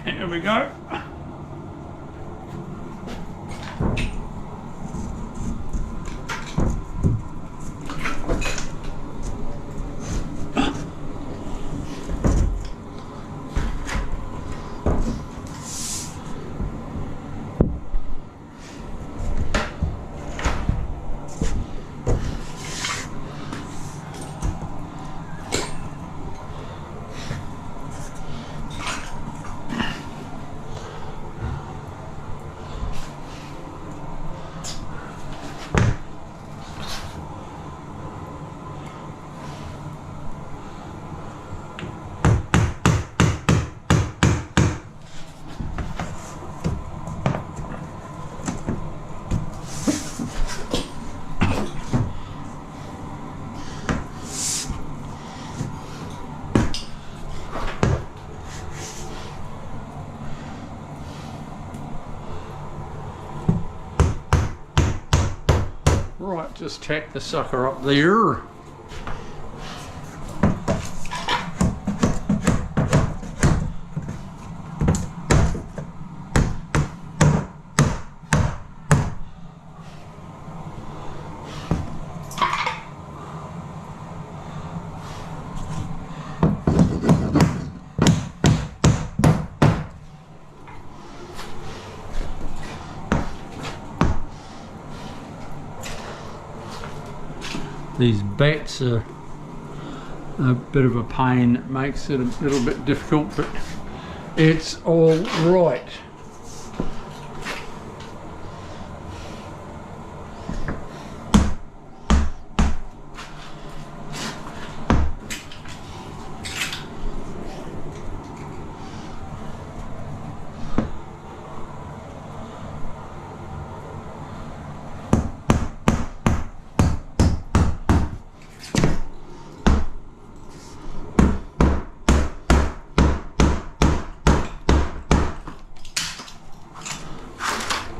Here we go. Right, just tack the sucker up there. These bats are a bit of a pain. It makes it a little bit difficult, but it's all right.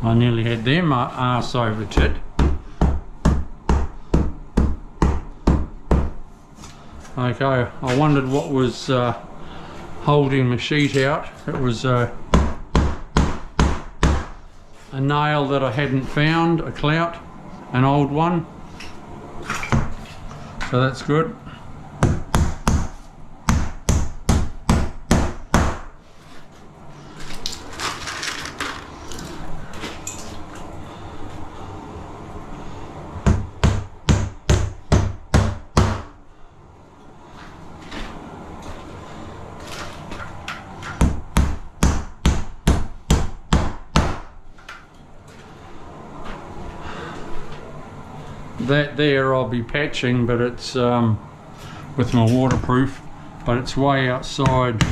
I nearly had them arse over tit. Okay, I wondered what was holding the sheet out. It was a nail that I hadn't found, a clout, an old one. So that's good. That there I'll be patching, but it's with my waterproof, but it's way outside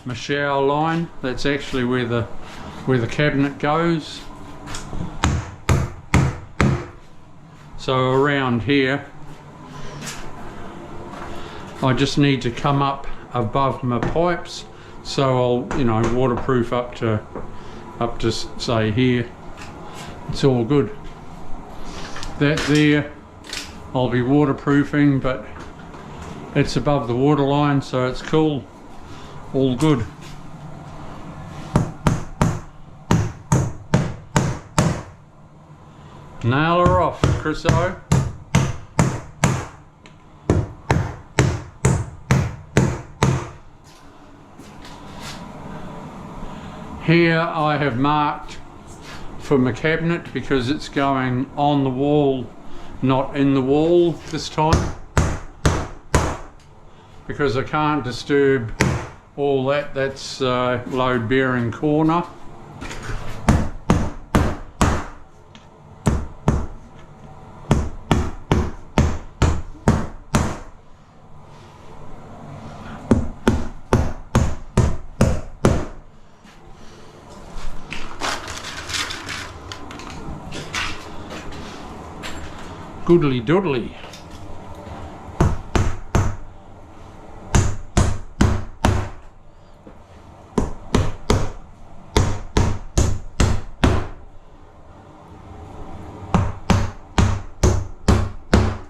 my shower line. That's actually where the cabinet goes. So around here I just need to come up above my pipes, so I'll, you know, waterproof up to say here. It's all good. That there I'll be waterproofing, but it's above the water line, so it's cool. All good. Nail her off, Chriso. Here I have marked for my cabinet because it's going on the wall, not in the wall this time, because I can't disturb all that. That's load bearing corner. Goodly doodly.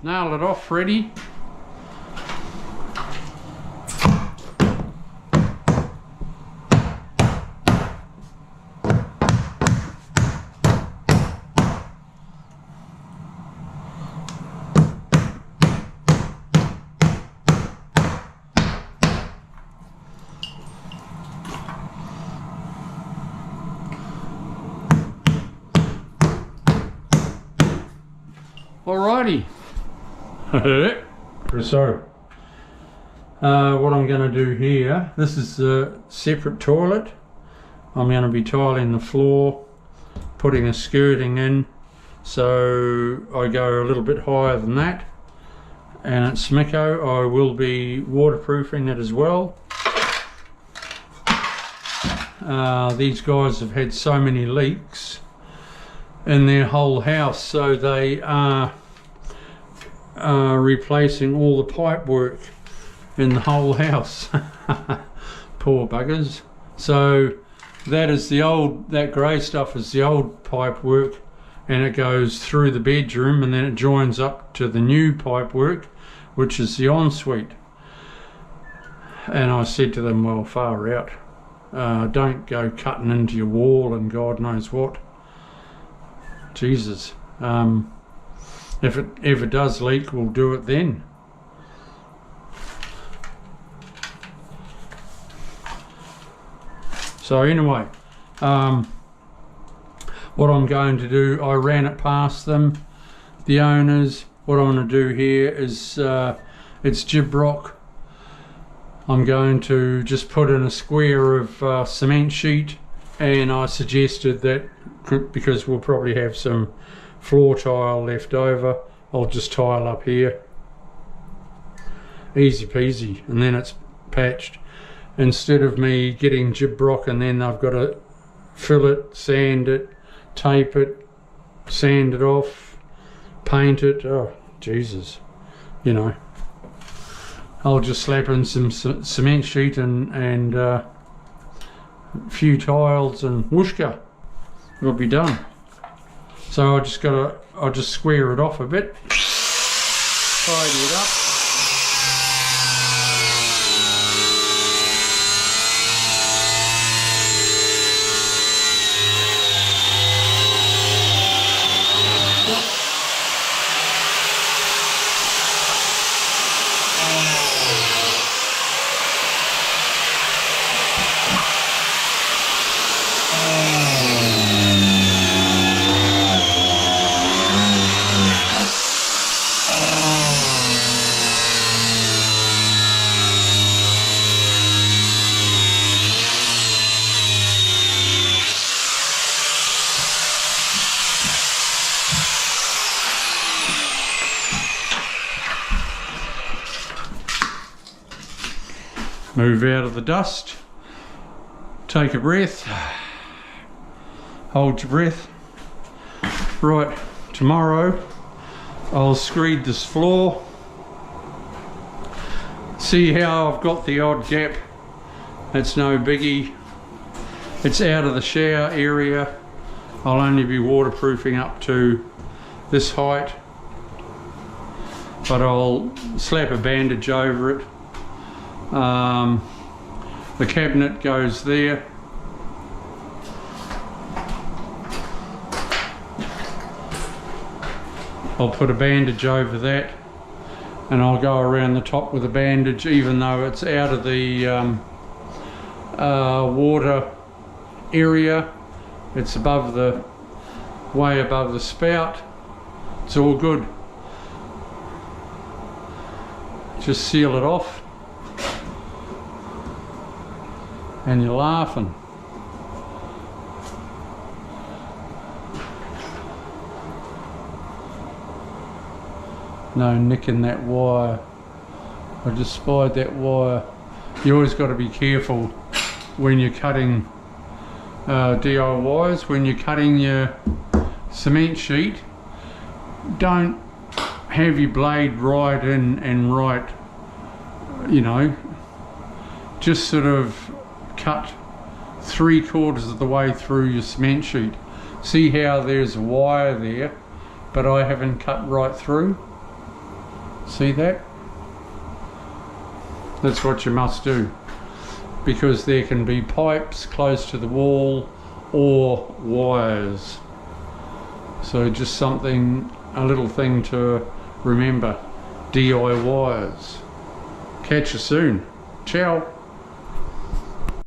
Nail it off, Freddie. Alrighty. So, what I'm going to do here, this is a separate toilet. I'm going to be tiling the floor, putting a skirting in, so I go a little bit higher than that. And at Smicko, I will be waterproofing it as well. These guys have had so many leaks in their whole house, so they are replacing all the pipe work in the whole house. Poor buggers. So that is the old, that grey stuff is the old pipe work, and it goes through the bedroom and then it joins up to the new pipe work, which is the ensuite. And I said to them, well, far out, don't go cutting into your wall and God knows what. Jesus, if it does leak, we'll do it then. So anyway, what I'm going to do, I ran it past them, the owners. What I'm going to do here is, it's jib rock. I'm going to just put in a square of cement sheet, and I suggested that because we'll probably have some floor tile left over, I'll just tile up here. Easy peasy, and then it's patched. Instead of me getting jib rock and then I've got to fill it, sand it, tape it, sand it off, paint it. Oh Jesus, you know, I'll just slap in some cement sheet and a few tiles and whooshka, it'll be done. So I'll just square it off a bit, tidy it up. Move out of the dust, take a breath, hold your breath. Right, tomorrow I'll screed this floor, see how I've got the odd gap. It's no biggie, it's out of the shower area. I'll only be waterproofing up to this height, but I'll slap a bandage over it. The cabinet goes there. I'll put a bandage over that, and I'll go around the top with a bandage, even though it's out of the water area. It's above the, way above the spout. It's all good. Just seal it off. And you're laughing. No nick in that wire. I just spied that wire. You always got to be careful when you're cutting DIYs, when you're cutting your cement sheet. Don't have your blade right in and right, you know, just sort of cut 3/4 of the way through your cement sheet. See how there's a wire there, but I haven't cut right through? See that? That's what you must do, because there can be pipes close to the wall or wires. So just something, a little thing to remember. DIYs. Catch you soon. Ciao.